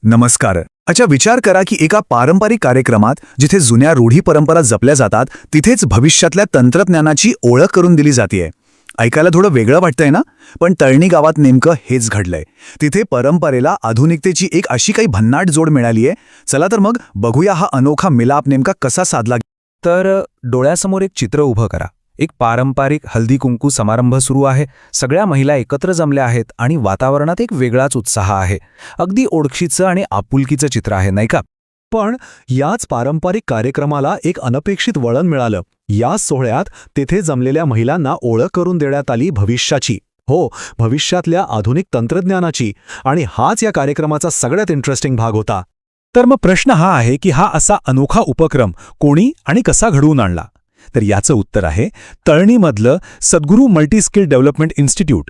नमस्कार. अच्छा, विचार करा की एका पारंपरिक कार्यक्रमात जिथे जुन्या रूढी परंपरा जपल्या जातात तिथेच भविष्यातल्या तंत्रज्ञानाची ओळख करून दिली जातेय. ऐकायला थोडं वेगळं वाटतंय ना? पण तळणी गावात नेमकं हेच घडलंय. तिथे परंपरेला आधुनिकतेची एक अशी काही भन्नाट जोड मिळालीये. चला तर मग बघूया हा अनोखा मिलाप नेमका कसा साधला. तर डोळ्यासमोर एक चित्र उभं करा. एक पारंपरिक हल्दी कुंकू समारंभ सुरू आहे. सगळ्या महिला एकत्र जमल्या आहेत आणि वातावरणात एक वेगळाच उत्साह आहे. अगदी ओळखीचं आणि आपुलकीचं चित्र आहे, नाही का? पण याच पारंपरिक कार्यक्रमाला एक अनपेक्षित वळण मिळालं. या सोहळ्यात तिथे जमलेल्या महिलांना ओळख करून देण्यात आली भविष्याची. हो, भविष्यातल्या आधुनिक तंत्रज्ञानाची. आणि हाच या कार्यक्रमाचा सगळ्यात इंटरेस्टिंग भाग होता. तर मग प्रश्न हा आहे की हा असा अनोखा उपक्रम कोणी आणि कसा घडवून आणला? तर याचं उत्तर आहे तळणीमधलं सद्गुरू मल्टीस्किल डेव्हलपमेंट इन्स्टिट्यूट.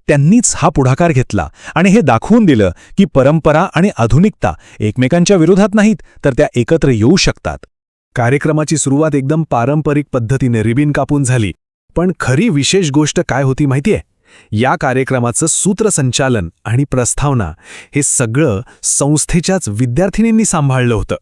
त्यांनीच हा पुढाकार घेतला आणि हे दाखवून दिलं की परंपरा आणि आधुनिकता एकमेकांच्या विरोधात नाहीत, तर त्या एकत्र येऊ शकतात. कार्यक्रमाची सुरुवात एकदम पारंपरिक पद्धतीने रिबीन कापून झाली. पण खरी विशेष गोष्ट काय होती माहितीये? या कार्यक्रमाचं सूत्रसंचालन आणि प्रस्तावना हे सगळं संस्थेच्याच विद्यार्थिनींनी सांभाळलं होतं.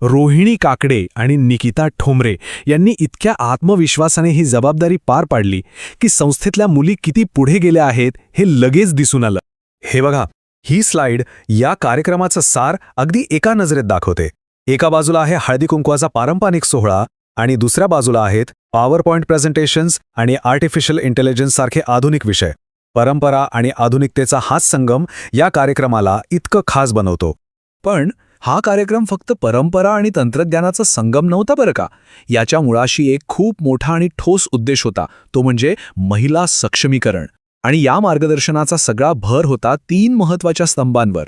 रोहिणी काकडे आणि निकिता ठोंबरे यांनी इतक्या आत्मविश्वासाने ही जबाबदारी पार पाडली की संस्थेतल्या मुली किती पुढे गेल्या आहेत हे लगेच दिसून आलं. हे बघा, ही स्लाइड या कार्यक्रमाचं सार अगदी एका नजरेत दाखवते. एका बाजूला आहे हळदी कुंकवाचा पारंपरिक सोहळा आणि दुसऱ्या बाजूला आहेत पॉवर पॉइंट प्रेझेंटेशन्स आणि आर्टिफिशियल इंटेलिजन्स सारखे आधुनिक विषय. परंपरा आणि आधुनिकतेचा हाच संगम या कार्यक्रमाला इतकं खास बनवतो. पण हा कार्यक्रम फक्त परंपरा आणि तंत्रज्ञानाचा संगम नव्हता बरं का. याच्या मुळाशी एक खूप मोठा आणि ठोस उद्देश होता, तो म्हणजे महिला सक्षमीकरण. आणि या मार्गदर्शनाचा सगळा भर होता 3 महत्त्वाच्या स्तंभांवर.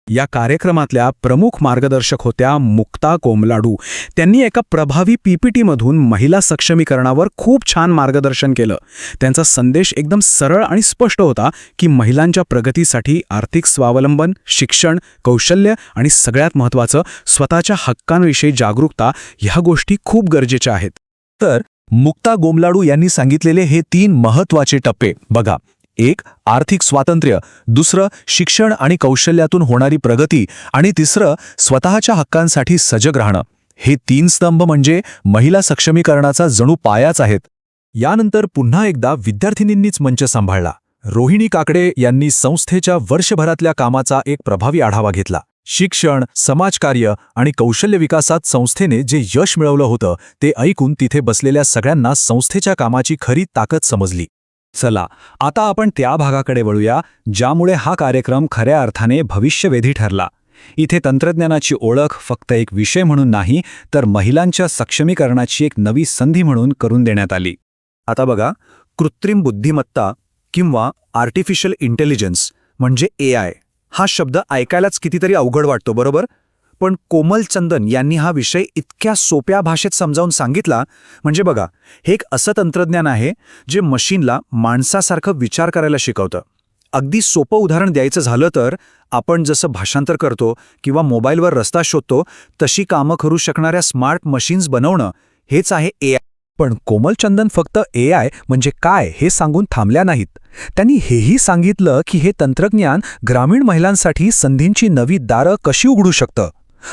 या कार्यक्रमातल्या प्रमुख मार्गदर्शक होत्या मुक्ता कोमलाडू. त्यांनी एका प्रभावी पीपीटीमधून महिला सक्षमीकरणावर खूप छान मार्गदर्शन केलं. त्यांचा संदेश एकदम सरळ आणि स्पष्ट होता की महिलांच्या प्रगतीसाठी आर्थिक स्वावलंबन, शिक्षण, कौशल्य आणि सगळ्यात महत्त्वाचं स्वतःच्या हक्कांविषयी जागरूकता ह्या गोष्टी खूप गरजेच्या आहेत. तर मुक्ता गोमलाडू यांनी सांगितलेले हे 3 महत्त्वाचे टप्पे बघा. 1. आर्थिक स्वातंत्र्य, दुसरं शिक्षण आणि कौशल्यातून होणारी प्रगती आणि तिसरं स्वतःच्या हक्कांसाठी सजग राहणं. हे 3 स्तंभ म्हणजे महिला सक्षमीकरणाचा जणू पायाच आहेत. यानंतर पुन्हा एकदा विद्यार्थिनींनीच मंच सांभाळला. रोहिणी काकडे यांनी संस्थेच्या वर्षभरातल्या कामाचा एक प्रभावी आढावा घेतला. शिक्षण, समाजकार्य आणि कौशल्य विकासात संस्थेने जे यश मिळवलं होतं ते ऐकून तिथे बसलेल्या सगळ्यांना संस्थेच्या कामाची खरी ताकद समजली. चला, आता आपण त्या भागाकडे वळूया ज्यामुळे हा कार्यक्रम खऱ्या अर्थाने भविष्यवेधी ठरला. इथे तंत्रज्ञानाची ओळख फक्त एक विषय म्हणून नाही, तर महिलांच्या सक्षमीकरणाची एक नवी संधी म्हणून करून देण्यात आली. आता बघा, कृत्रिम बुद्धिमत्ता किंवा आर्टिफिशियल इंटेलिजन्स म्हणजे AI हा शब्द ऐकायलाच कितीतरी अवघड वाटतो, बरोबर? पण कोमल चंदन यांनी हा विषय इतक्या सोप्या भाषेत समजावून सांगितला. म्हणजे बघा, हे एक असं तंत्रज्ञान आहे जे मशीनला माणसासारखं विचार करायला शिकवतं. अगदी सोपं उदाहरण द्यायचं झालं तर आपण जसं भाषांतर करतो किंवा मोबाईलवर रस्ता शोधतो तशी कामं करू शकणाऱ्या स्मार्ट मशीन्स बनवणं, हेच आहे AI. पण कोमल चंदन फक्त AI म्हणजे काय हे सांगून थांबल्या नाहीत. त्यांनी हेही सांगितलं की हे तंत्रज्ञान ग्रामीण महिलांसाठी संधींची नवी दारं कशी उघडू शकतं.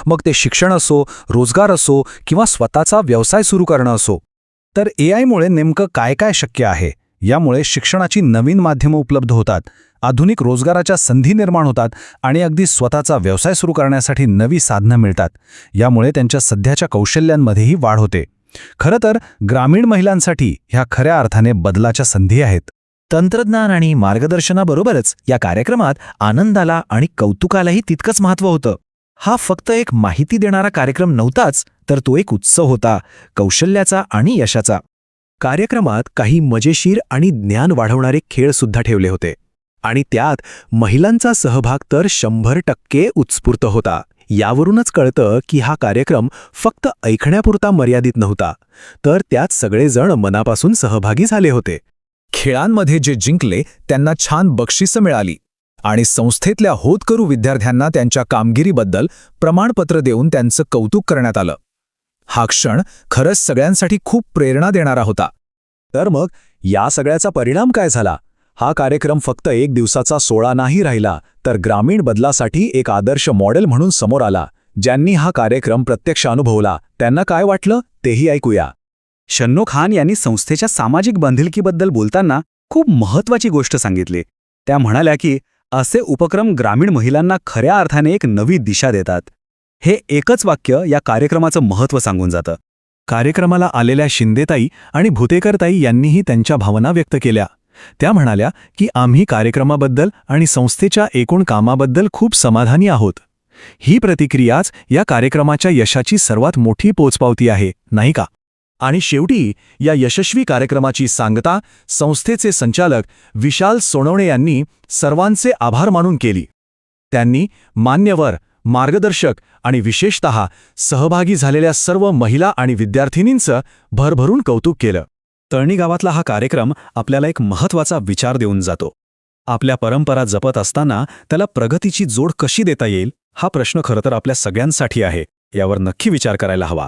मग ते शिक्षण असो, रोजगार असो किंवा स्वतःचा व्यवसाय सुरू करणं असो. तर AIमुळे नेमकं काय काय शक्य आहे? यामुळे शिक्षणाची नवीन माध्यमं उपलब्ध होतात, आधुनिक रोजगाराच्या संधी निर्माण होतात आणि अगदी स्वतःचा व्यवसाय सुरू करण्यासाठी नवी साधनं मिळतात. यामुळे त्यांच्या सध्याच्या कौशल्यांमध्येही वाढ होते. खरं तर ग्रामीण महिलांसाठी ह्या खऱ्या अर्थाने बदलाच्या संधी आहेत. तंत्रज्ञान आणि मार्गदर्शनाबरोबरच या कार्यक्रमात आनंदाला आणि कौतुकालाही तितकंच महत्त्व होतं. हा फक्त एक माहिती देणारा कार्यक्रम नव्हताच, तर तो एक उत्सव होता, कौशल्याचा आणि यशाचा. कार्यक्रमात काही मजेशीर आणि ज्ञान वाढवणारे खेळ सुद्धा ठेवले होते. आणि त्यात महिलांचा सहभाग तर 100% उत्स्फूर्त होता. यावरूनच कळतं की हा कार्यक्रम फक्त ऐकण्यापुरता मर्यादित नव्हता, तर त्यात सगळेजण मनापासून सहभागी झाले होते. खेळांमध्ये जे जिंकले त्यांना छान बक्षिसं मिळाली आणि संस्थेतल्या होतकरू विद्यार्थ्यांना त्यांच्या कामगिरीबद्दल प्रमाणपत्र देऊन त्यांचं कौतुक करण्यात आलं. हा क्षण खरंच सगळ्यांसाठी खूप प्रेरणा देणारा होता. तर मग या सगळ्याचा परिणाम काय झाला? हा कार्यक्रम फक्त 1 दिवसाचा सोहळा नाही राहिला, तर ग्रामीण बदलासाठी एक आदर्श मॉडेल म्हणून समोर आला. ज्यांनी हा कार्यक्रम प्रत्यक्ष अनुभवला त्यांना काय वाटलं तेही ऐकूया. शन्नो खान यांनी संस्थेच्या सामाजिक बांधिलकीबद्दल बोलताना खूप महत्त्वाची गोष्ट सांगितली. त्या म्हणाल्या की असे उपक्रम ग्रामीण महिलांना खऱ्या अर्थाने एक नवी दिशा देतात. हे एकच वाक्य या कार्यक्रमाचं महत्त्व सांगून जातं. कार्यक्रमाला आलेल्या शिंदेताई आणि भुतेकरताई यांनीही त्यांच्या भावना व्यक्त केल्या. त्या म्हणाल्या की आम्ही कार्यक्रमाबद्दल आणि संस्थेच्या एकूण कामाबद्दल खूप समाधानी आहोत. ही प्रतिक्रियाच या कार्यक्रमाच्या यशाची सर्वात मोठी पोचपावती आहे, नाही का? आणि शेवटी या यशस्वी कार्यक्रमाची सांगता संस्थेचे संचालक विशाल सोनवणे यांनी सर्वांचे आभार मानून केली. त्यांनी मान्यवर, मार्गदर्शक आणि विशेषतः सहभागी झालेल्या सर्व महिला आणि विद्यार्थिनींचं भरभरून कौतुक केलं. तळणी गावातला हा कार्यक्रम आपल्याला एक महत्त्वाचा विचार देऊन जातो. आपल्या परंपरा जपत असताना त्याला प्रगतीची जोड कशी देता येईल, हा प्रश्न खरं तर आपल्या सगळ्यांसाठी आहे. यावर नक्की विचार करायला हवा.